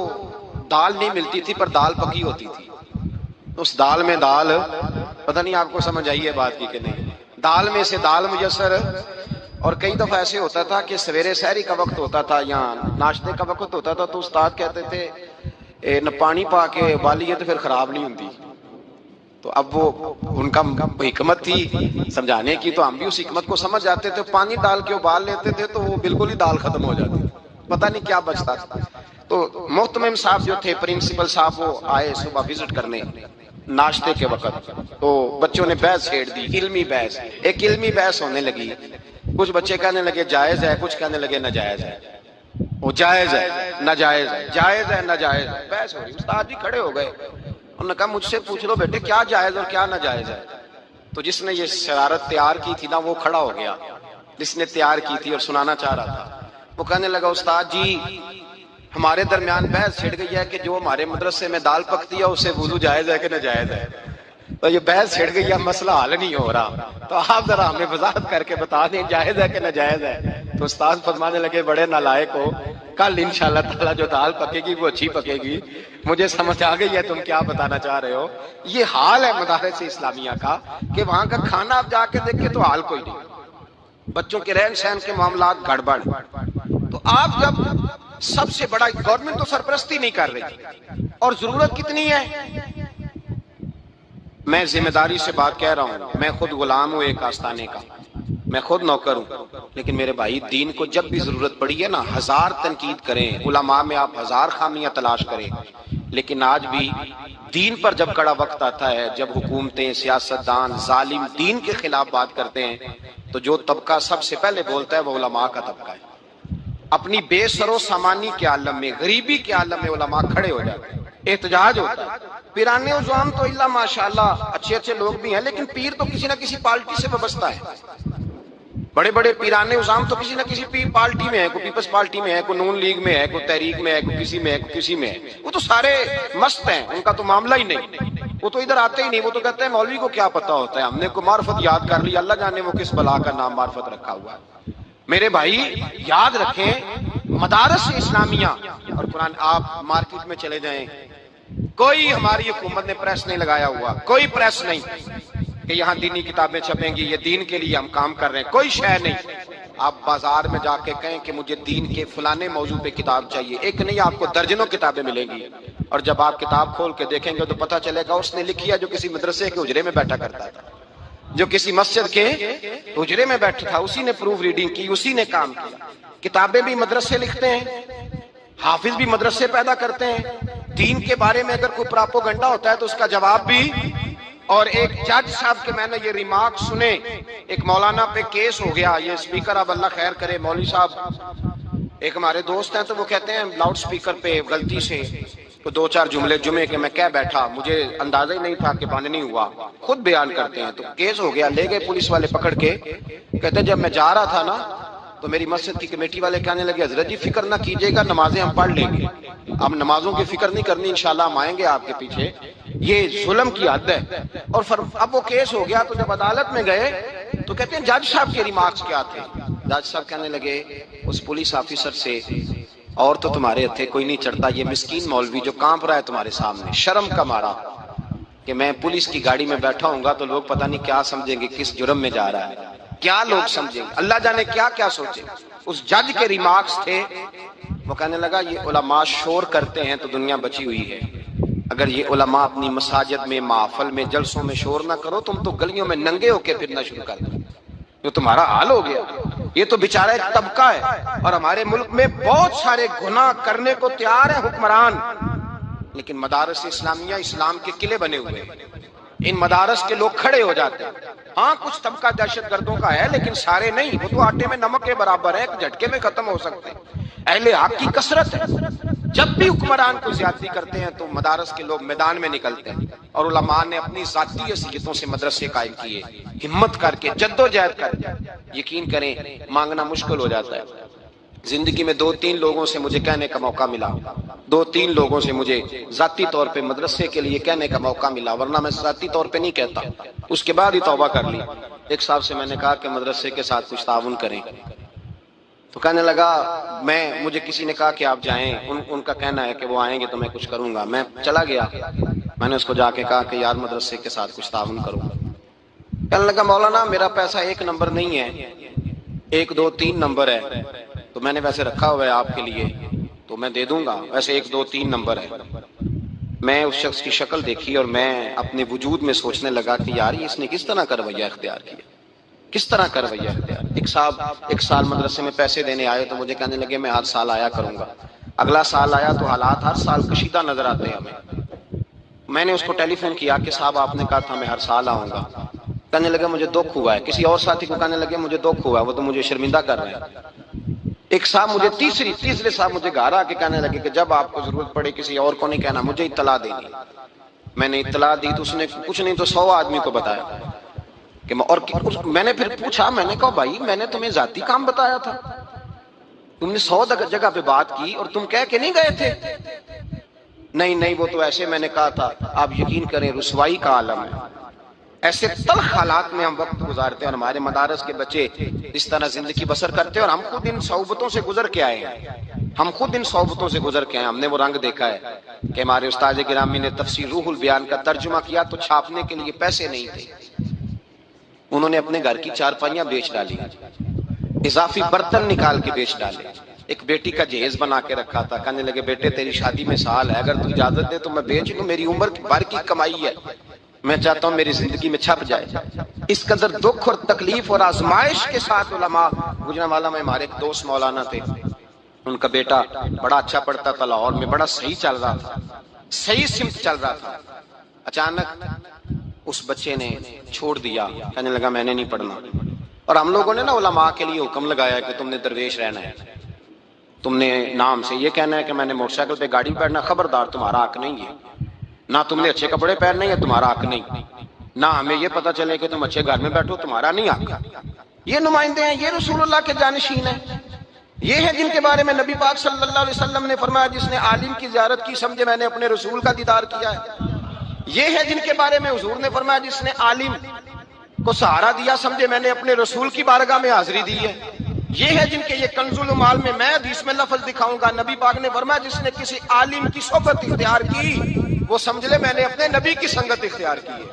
دال نہیں ملتی تھی, پر دال پکی ہوتی تھی. اس دال میں دال, پتہ نہیں آپ کو سمجھ آئی ہے بات کی کہ نہیں, دال میں سے دال میسر. اور کئی دفعہ ایسے ہوتا تھا کہ سویرے سحری کا وقت ہوتا تھا یا ناشتے کا وقت ہوتا تھا, تو استاد کہتے تھے نہ پانی پا کے ابالیے تو پھر خراب نہیں ہوتی. تو اب وہ ان کا حکمت تھی سمجھانے کی, تو ہم بھی اس حکمت کو سمجھ جاتے تھے. پانی ڈال کے ابال لیتے تھے تو وہ بالکل ہی دال ختم ہو جاتی, پتہ نہیں کیا بچتا تھا. تو محتمم صاحب جو تھے, پرنسپل صاحب, وہ آئے صبح وزٹ کرنے ناشتے کے وقت. تو بچوں نے بحث چھیڑ دی, علمی بحث. ایک علمی بحث ہونے لگی. کچھ بچے کہنے لگے جائز ہے, کچھ کہنے لگے ناجائز ہے. وہ جائز ہے ناجائز ہے, جائز ہے ناجائز ہے, بحث ہو رہی. استاد بھی کھڑے ہو گئے, انہوں نے کہا مجھ سے پوچھ لو بیٹے کیا جائز اور کیا ناجائز ہے. تو جس نے یہ شرارت تیار کی تھی نا وہ کھڑا ہو گیا, جس نے تیار کی تھی اور سنانا چاہ رہا تھا. وہ کہنے لگا استاد جی ہمارے درمیان بحث چھڑ گئی ہے کہ جو ہمارے مدرسے میں دال پکتی ہے اس سے وضو جائز ہے کہ ناجائز ہے. تو یہ بحث چھڑ گئی ہے, مسئلہ حل نہیں ہو رہا. تو آپ ذرا ہمیں وضاحت کر کے بتا دیں جائز ہے کہ ناجائز ہے. تو استاد فرمانے لگے بڑے نالائق ہو, کل انشاءاللہ تعالی جو دال پکے گی وہ اچھی پکے گی. مجھے سمجھ آ گئی ہے تم کیا بتانا چاہ رہے ہو. یہ حال ہے مدارس اسلامیہ کا کہ وہاں کا کھانا آپ جا کے دیکھیں تو حال کوئی نہیں, بچوں کے رہن سہن کے معاملات گڑبڑ. تو آپ جب سب سے بڑا گورنمنٹ تو سرپرستی نہیں کر رہی, اور ضرورت کتنی ہے. میں ذمہ داری سے بات کہہ رہا ہوں, میں خود غلام ہوں ایک آستانے کا, میں خود نوکر ہوں. لیکن میرے بھائی دین کو جب بھی ضرورت پڑی ہے نا, 1000 تنقید کریں, علماء میں آپ 1000 خامیاں تلاش کریں, لیکن آج بھی دین پر جب کڑا وقت آتا ہے, جب حکومتیں سیاستدان ظالم دین کے خلاف بات کرتے ہیں, تو جو طبقہ سب سے پہلے بولتا ہے وہ علماء کا طبقہ ہے. اپنی بے سر و سامانی کے عالم میں, غریبی کے عالم میں علماء کھڑے ہو جاتے ہیں, احتجاج ہوتا ہے. پیرانے عظام تو اللہ ماشاءاللہ اچھے اچھے لوگ بھی ہیں, لیکن پیر تو کسی نہ کسی پارٹی سے وابستہ ہے. بڑے بڑے پیرانے عظام تو کسی نہ کسی پارٹی میں ہے, کوئی پیپلز پارٹی میں ہے, کوئی نون لیگ میں ہے, کوئی تحریک میں ہے, کوئی کسی میں ہے, کوئی کسی میں ہے. وہ تو سارے مست ہیں, ان کا تو معاملہ ہی نہیں, وہ تو ادھر آتے ہی نہیں. وہ تو کہتے ہیں مولوی کو کیا پتا ہوتا ہے, ہم نے کوئی معرفت یاد کر لی, اللہ جانے وہ کس بلا کا نام معرفت رکھا ہوا ہے. میرے بھائی یاد رکھیں مدارس اسلامیہ اور قرآن. آپ مارکیٹ میں چلے جائیں, کوئی ہماری حکومت نے پریس نہیں لگایا ہوا, کوئی پریس نہیں کہ یہاں دینی کتابیں چھپیں گی, یہ دین کے لیے ہم کام کر رہے ہیں, کوئی شے نہیں. آپ بازار میں جا کے کہیں کہ مجھے دین کے فلانے موضوع پہ کتاب چاہیے, ایک نہیں آپ کو درجنوں کتابیں ملیں گی. اور جب آپ کتاب کھول کے دیکھیں گے تو پتہ چلے گا اس نے لکھی ہے جو کسی مدرسے کے حجرے میں بیٹھا کرتا تھا, جو کسی مسجد کے حجرے میں بیٹھا تھا, اسی نے پروف ریڈنگ کی, اسی نے کام کیا. کتابیں بھی مدرسے لکھتے ہیں, حافظ بھی مدرسے پیدا کرتے ہیں, دین کے بارے میں اگر کوئی پراپوگنڈا ہوتا ہے تو اس کا جواب بھی. اور ایک جج صاحب کے میں نے یہ ریمارک سنے, ایک مولانا پہ کیس ہو گیا, یہ سپیکر اب اللہ خیر کرے, مولوی صاحب ایک ہمارے دوست ہیں تو وہ کہتے ہیں لاؤڈ سپیکر پہ غلطی سے تو 2-4 جملے جمعے کے میں کہہ بیٹھا, مجھے اندازہ ہی نہیں تھا کہ بند نہیں ہوا, خود بیان کرتے ہیں. تو کیس ہو گیا, لے گئے پولیس والے پکڑ کے, کہتے جب میں جا رہا تھا نا تو میری مسجد کی کمیٹی والے کہنے لگے حضرت جی فکر نہ کیجئے گا, نمازیں ہم پڑھ لیں گے, اب نمازوں کی فکر نہیں کرنی, انشاءاللہ ہم آئیں گے آپ کے پیچھے. یہ ظلم کی حد ہے. اور اب وہ کیس ہو گیا تو جب عدالت میں گئے تو کہتے ہیں جج صاحب کے ریمارکس کیا تھے. جج صاحب کہنے لگے اس پولیس آفیسر سے, اور تو تمہارے ہتھے کوئی نہیں چڑھتا, یہ مسکین مولوی جو کانپ رہا ہے تمہارے سامنے, شرم کا مارا کہ میں پولیس کی گاڑی میں بیٹھا ہوں گا تو لوگ پتہ نہیں کیا سمجھیں گے, کس جرم میں جا رہا ہے, کیا لوگ سمجھیں گے, اللہ جانے کیا کیا سوچیں. اس جج کے ریمارکس تھے. وہ کہنے لگا یہ علماء شور کرتے ہیں تو دنیا بچی ہوئی ہے, اگر یہ علماء اپنی مساجد میں, محفل میں, جلسوں میں شور نہ کرو, تم تو گلیوں میں ننگے ہو کے پھرنا شروع کر دو, جو تمہارا حال ہو گیا. یہ تو بیچارہ ایک طبقہ ہے, اور ہمارے ملک میں بہت سارے گناہ کرنے کو تیار ہیں حکمران, لیکن مدارس اسلامیہ اسلام کے قلعے بنے ہوئے ہیں, ان مدارس کے لوگ کھڑے ہو جاتے ہیں. ہاں کچھ طبقہ دہشت گردوں کا ہے لیکن سارے نہیں, وہ تو آٹے میں نمک کے برابر ہے, ایک جھٹکے میں ختم ہو سکتے ہیں. اہل حق کی کثرت ہے, جب بھی حکمران کو زیادتی کرتے ہیں تو مدارس کے لوگ میدان میں نکلتے ہیں, اور علماء نے اپنی ذاتی حیثیتوں سے مدرسے قائم کیے, ہمت کر کے, جدوجہد کر کے. یقین کریں مانگنا مشکل ہو جاتا ہے. زندگی میں 2-3 لوگوں سے مجھے کہنے کا موقع ملا, 2-3 لوگوں سے مجھے ذاتی طور پہ مدرسے کے لیے کہنے کا موقع ملا, ورنہ میں ذاتی طور پہ نہیں کہتا. اس کے بعد ہی توبہ کر لی. ایک صاحب سے میں نے کہا کہ مدرسے کے ساتھ کچھ تعاون کریں, تو کہنے لگا مجھے کسی نے کہا کہ آپ جائیں, ان کا کہنا ہے کہ وہ آئیں گے تو میں کچھ کروں گا. میں چلا گیا, میں نے اس کو جا کے کہا کہ یار مدرسے کے ساتھ کچھ تعاون کروں. کہنے لگا مولانا میرا پیسہ 1 نمبر نہیں ہے, 1 2 3 نمبر ہے, تو میں نے ویسے رکھا ہوا ہے آپ کے لیے تو میں دے دوں گا, ویسے 1 2 3 نمبر ہے. میں اس شخص کی شکل دیکھی اور میں اپنے وجود میں سوچنے لگا کہ یار اس نے کس طرح کا رویہ اختیار کیا, کس طرح کا رویہ اختیار. ایک صاحب 1 سال مدرسے میں پیسے دینے آئے تو مجھے کہنے لگے میں ہر سال آیا کروں گا. اگلا سال آیا تو حالات ہر سال کشیدہ نظر آتے ہیں ہمیں. میں نے اس کو ٹیلی فون کیا کہ صاحب آپ نے کہا تھا میں ہر سال آؤں گا. کہنے لگے مجھے دکھ ہوا ہے. کسی اور ساتھی کو کہنے لگے مجھے دکھ ہوا ہے, وہ تو مجھے شرمندہ کر رہے ہیں. ایک صاحب مجھے تیسرے صاحب مجھے گھر آ کے کہنے لگے کہ جب آپ کو ضرورت پڑے کسی اور کو نہیں کہنا, مجھے اطلاع دینی. میں نے اطلاع دی تو اس نے کچھ نہیں تو 100 آدمی کو بتایا کہ اور میں نے پھر پوچھا, میں نے کہا بھائی میں نے تمہیں ذاتی کام بتایا تھا, تم نے 100 جگہ پہ بات کی اور تم کہہ کے نہیں گئے تھے. نہیں وہ تو ایسے میں نے کہا تھا. آپ یقین کریں رسوائی کا عالم ہے, ایسے تلخ حالات میں ہم وقت گزارتے ہیں, اور ہمارے مدارس کے بچے اس طرح زندگی بسر کرتے ہیں. اور ہم خود ان صحبتوں سے گزر کے آئے ہیں, ہم نے وہ رنگ دیکھا ہے کہ ہمارے استاد گرامی نے تفسیر روح البیان کا ترجمہ کیا تو چھاپنے کے لیے پیسے نہیں تھے, انہوں نے اپنے گھر کی 4 پائیاں بیچ ڈالی, اضافی برتن نکال کے بیچ ڈالے. ایک بیٹی کا جہیز بنا کے رکھا تھا, کہنے لگے بیٹے تیری شادی میں سال ہے, اگر تو اجازت دے تو میں بیچ لوں, میری عمر بھر کی کمائی ہے, میں چاہتا ہوں میری زندگی میں چھپ جائے. اس قدر دکھ اور تکلیف اور آزمائش کے ساتھ علماء گجرانوالہ میں ہمارے ایک دوست مولانا تھے, ان کا بیٹا بڑا اچھا پڑھتا تھا, لاہور میں بڑا صحیح چل رہا تھا, صحیح سمت چل رہا تھا. اچانک اس بچے نے چھوڑ دیا, کہنے لگا میں نے نہیں پڑھنا. اور ہم لوگوں نے نا علماء کے لیے حکم لگایا کہ تم نے درویش رہنا ہے, تم نے نام سے یہ کہنا ہے کہ میں نے موٹر سائیکل پہ گاڑی پہ بیٹھنا, خبردار تمہارا حق نہیں ہے. نہ تم نے اچھے کپڑے پہننے ہیں, تمہارا حق نہیں. نہ ہمیں یہ پتا چلے کہ تم اچھے گھر میں بیٹھو, تمہارا نہیں حق. یہ نمائندے ہیں, یہ رسول اللہ کے جانشین ہیں, یہ ہیں جن کے بارے میں نبی پاک صلی اللہ علیہ وسلم نے فرمایا جس نے عالم کی زیارت کی سمجھے میں نے اپنے رسول کا دیدار کیا ہے. یہ ہے جن کے بارے میں حضور نے فرمایا جس نے عالم کو سہارا دیا سمجھے میں نے اپنے رسول کی بارگاہ میں حاضری دی ہے. یہ ہے جن کے یہ کنز المال میں میں حدیث میں لفظ دکھاؤں گا, نبی پاک نے فرمایا جس نے کسی عالم کی صحبت اختیار کی وہ سمجھ لے میں نے اپنے نبی کی سنگت اختیار کی ہے.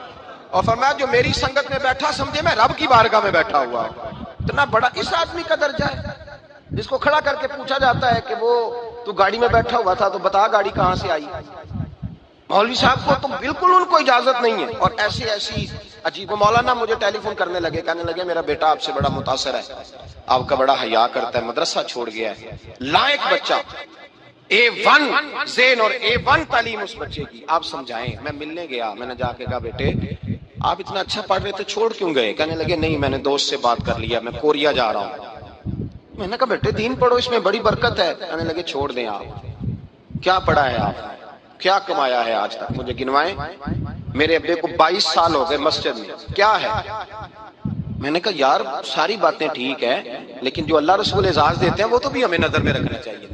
اور فرمایا جو میری سنگت میں بیٹھا سمجھے میں رب کی بارگاہ میں بیٹھا ہوا ہوں. اتنا بڑا اس آدمی کا درجہ ہے جس کو کھڑا کر کے پوچھا جاتا ہے کہ وہ تو گاڑی میں بیٹھا ہوا تھا تو بتا گاڑی کہاں سے آئی. مولوی صاحب کو تو بالکل ان کو اجازت نہیں ہے. اور ایسی عجیب. مولانا مجھے ٹیلی فون کرنے لگے, کہنے لگے میرا بیٹا آپ سے بڑا متاثر ہے, آپ کا بڑا حیا کرتا ہے, مدرسہ چھوڑ گیا ہے, لائق بچہ, A1 زین اور A1 تعلیم اس بچے کی. آپ سمجھائیں. میں ملنے گیا, میں نے جا کے کہا بیٹے آپ اتنا اچھا پڑھ رہے تھے چھوڑ کیوں گئے؟ کہنے لگے نہیں میں نے دوست سے بات کر لیا, میں کوریا جا رہا ہوں. میں نے کہا بیٹے دین پڑھو, اس میں بڑی برکت ہے. کہنے لگے چھوڑ دیں آپ. کیا پڑھا ہے آپ نے, کیا کمایا ہے آج تک؟ مجھے گنوائیں. میرے ابے کو 22 سال ہو گئے مسجد میں, کیا ہے؟ میں نے کہا یار ساری باتیں ٹھیک ہے لیکن جو اللہ رسول اعزاز دیتے ہیں وہ تو بھی ہمیں نظر میں رکھنا چاہیے.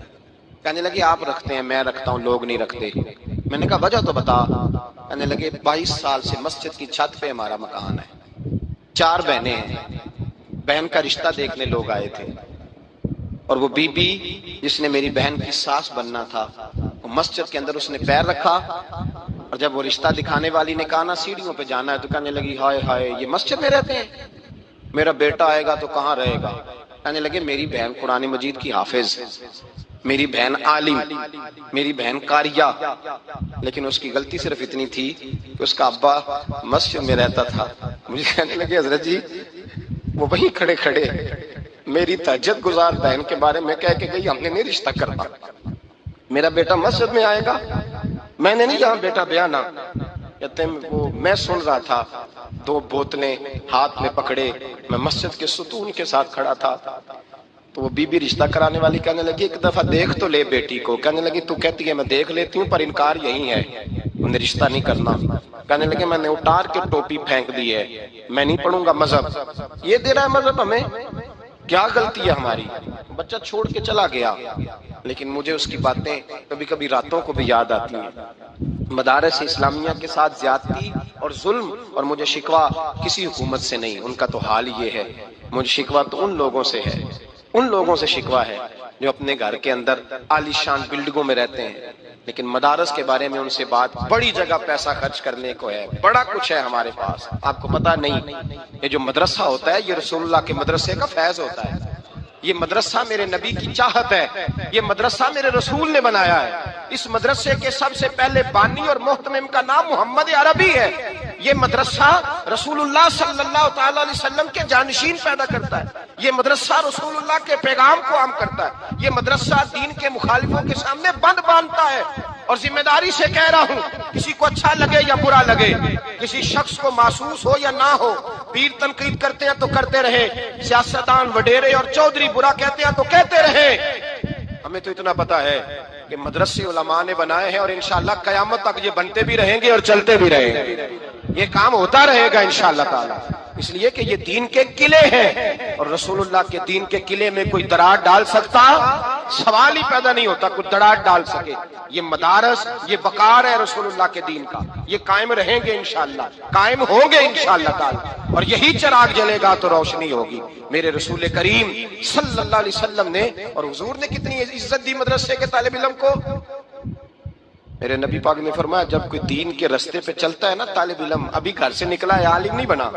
کہنے لگے آپ رکھتے ہیں, میں رکھتا ہوں, لوگ نہیں رکھتے. میں نے کہا وجہ تو بتا. کہنے لگے 22 سال سے مسجد کی چھت پہ ہمارا مکان ہے, 4 بہنیں ہیں. بہن کا رشتہ دیکھنے لوگ آئے تھے اور وہ بی بی جس نے میری بہن کی ساس بننا تھا وہ مسجد کے اندر اس نے پیر رکھا, اور جب وہ رشتہ دکھانے والی نے کہا نا سیڑھیوں پہ جانا ہے تو کہنے لگی ہائے ہائے یہ مسجد میں رہتے ہیں, میرا بیٹا آئے گا تو کہاں رہے گا. کہنے لگے میری بہن قرآن مجید کی حافظ, میری بہن عالم, میری بہن قاریہ, لیکن اس کی غلطی صرف اتنی تھی کہ اس کا ابا مسجد میں رہتا تھا. مجھے کہنے لگے حضرت جی وہ وہیں کھڑے کھڑے میری تہجد گزار بہن کے بارے میں کہہ کے گئی ہم نے نہیں رشتہ کرنا, میرا بیٹا مسجد میں آئے گا. میں نے نہیں کہا بیٹا بیانہ, کہتے ہیں وہ میں سن رہا تھا, 2 بوتلیں ہاتھ میں پکڑے, میں مسجد کے ستون کے ساتھ کھڑا تھا. تو وہ بی بی رشتہ کرانے والی کہنے لگی ایک دفعہ دیکھ تو لے بیٹی کو. کہنے لگی تو کہتی ہے میں دیکھ لیتی ہوں پر انکار یہی ہے, انہیں رشتہ نہیں کرنا. کہنے لگے میں نے اٹار کے ٹوپی پھینک دی ہے, میں نہیں پڑھوں گا مذہب. یہ دے رہا ہے مذہب ہمیں, کیا غلطی ہے ہماری. بچہ چھوڑ کے چلا گیا, لیکن مجھے اس کی باتیں کبھی کبھی راتوں کو بھی یاد آتی ہیں. مدارس اسلامیہ کے ساتھ زیادتی اور ظلم, اور مجھے شکوہ کسی حکومت سے نہیں, ان کا تو حال یہ ہے. مجھے شکوہ تو ان لوگوں سے ہے, ان لوگوں سے شکوہ ہے جو اپنے گھر کے اندر عالی شان بلڈنگوں میں رہتے ہیں لیکن مدارس کے بارے میں ان سے بات, بڑی جگہ پیسہ خرچ کرنے کو ہے, بڑا کچھ ہے ہمارے پاس, آپ کو پتا نہیں. یہ جو مدرسہ ہوتا ہے یہ رسول اللہ کے مدرسے کا فیض ہوتا ہے. یہ مدرسہ میرے نبی کی چاہت ہے, یہ مدرسہ میرے رسول نے بنایا ہے. اس مدرسے کے سب سے پہلے بانی اور محتمم کا نام محمد عربی ہے. یہ مدرسہ رسول اللہ صلی اللہ تعالی علیہ وسلم کے جانشین پیدا کرتا ہے. یہ مدرسہ رسول اللہ کے پیغام کو عام کرتا ہے. یہ مدرسہ دین کے مخالفوں کے سامنے بند باندھتا ہے. اور ذمہ داری سے کہہ رہا ہوں, کسی کو اچھا لگے یا برا لگے, کسی شخص کو محسوس ہو یا نہ ہو, پیر تنقید کرتے ہیں تو کرتے رہے, سیاستدان وڈیرے اور چودھری برا کہتے ہیں تو کہتے رہے. ہمیں تو اتنا پتا ہے کہ مدرسے علماء نے بنائے ہیں اور انشاءاللہ قیامت تک یہ بنتے بھی رہیں گے اور چلتے بھی رہیں گے. یہ کام ہوتا رہے گا انشاءاللہ تعالی, اس لیے کہ یہ دین کے قلعے ہیں اور رسول اللہ کے دین کے قلعے میں کوئی دراڑ ڈال سکتا, سوال ہی پیدا نہیں ہوتا کوئی دراڑ ڈال سکے. یہ مدارس, یہ وقار ہے رسول اللہ کے دین کا, یہ قائم رہیں گے انشاءاللہ, قائم ہوں گے انشاءاللہ تعالی, اور یہی چراغ جلے گا تو روشنی ہوگی. میرے رسول کریم صلی اللہ علیہ وسلم نے اور حضور نے کتنی عزت دی مدرسے کے طالب علم کو. میرے نبی پاک نے فرمایا جب کوئی دین کے رستے پہ چلتا ہے نا طالب علم, ابھی گھر سے نکلا ہے عالم نہیں بنا,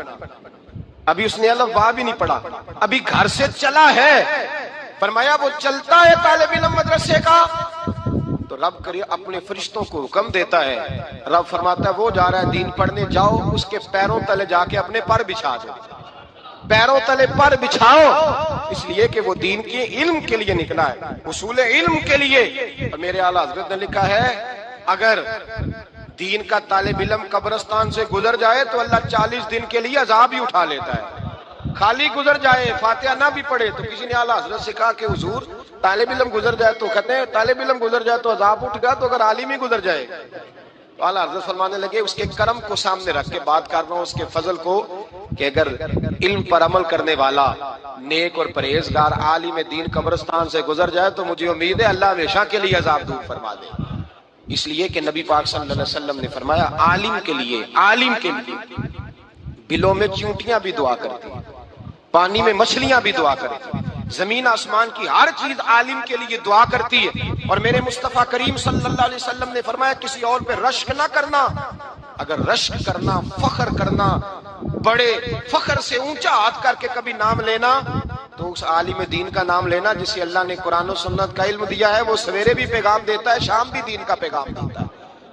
ابھی اس نے الف با بھی نہیں پڑھا, ابھی گھر سے چلا ہے, فرمایا وہ چلتا ہے طالب علم مدرسے کا تو رب کرے اپنے فرشتوں کو حکم دیتا ہے, رب فرماتا ہے وہ جا رہا ہے دین پڑھنے, جاؤ اس کے پیروں تلے جا کے اپنے پر بچھا دو, پیروں تلے پر بچھاؤ, اس لیے کہ وہ دین کے علم کے لیے نکلا ہے, اصول علم کے لیے. اور میرے اعلیٰ حضرت نے لکھا ہے اگر دین کا طالب علم قبرستان سے گزر جائے تو اللہ 40 دن کے لیے عذاب ہی اٹھا لیتا ہے. خالی گزر جائے, فاتحہ نہ بھی پڑھے. تو کسی نے اعلیٰ حضرت سے کہا کہ حضور طالب علم گزر جائے تو, کہتے ہیں طالب علم گزر جائے تو عذاب اٹھ گا, تو اگر عالم ہی گزر جائے. تو اعلیٰ حضرت فرمانے لگے اس کے کرم کو سامنے رکھ کے بات کر رہا ہوں, اس کے فضل کو, کہ اگر علم پر عمل کرنے والا نیک اور پرہیزگار عالم دین قبرستان سے گزر جائے تو مجھے امید ہے اللہ ہمیشہ کے لیے عذاب دور فرما دے. اس لیے کہ نبی پاک صلی اللہ علیہ وسلم نے فرمایا عالم کے لیے, عالم کے لیے بلوں میں چونٹیاں بھی دعا کرتی ہیں, پانی میں مچھلیاں بھی دعا کرتی ہیں, زمین آسمان کی ہر چیز عالم کے لیے دعا کرتی ہے. اور میرے مصطفیٰ کریم صلی اللہ علیہ وسلم نے فرمایا کسی اور پہ رشک نہ کرنا, اگر رشک کرنا, فخر کرنا, بڑے فخر سے اونچا ہاتھ کر کے کبھی نام لینا تو اس عالم دین کا نام لینا جسے اللہ نے قرآن و سنت کا علم دیا ہے. وہ سویرے بھی پیغام دیتا ہے, شام بھی دین کا پیغام دیتا ہے.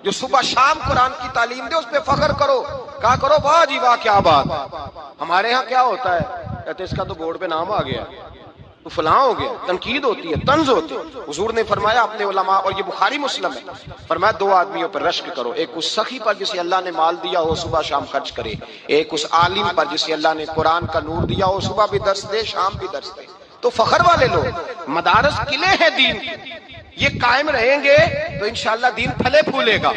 جو صبح شام قرآن کی تعلیم دے اس پہ فخر کرو, کہا کرو واہ جی واہ کیا بات. ہمارے ہاں کیا ہوتا ہے, کہتے اس کا تو بورڈ پہ نام آ گیا, تو فلاں ہو گیا، تنقید ہوتی ہے، طنز ہوتی ہے۔ حضور نے فرمایا اپنے علماء، اور یہ بخاری مسلم ہے، فرمایا دو آدمیوں پر رشک کرو، ایک اس سخی پر جسے اللہ نے مال دیا ہو صبح شام خرچ کرے، ایک اس عالم پر جسے اللہ نے قرآن کا نور دیا ہو صبح بھی درس دے شام بھی درس دے۔ تو فخر والے لوگ، مدارس قلعے ہیں دین، یہ قائم رہیں گے تو انشاءاللہ دین پھلے پھولے گا۔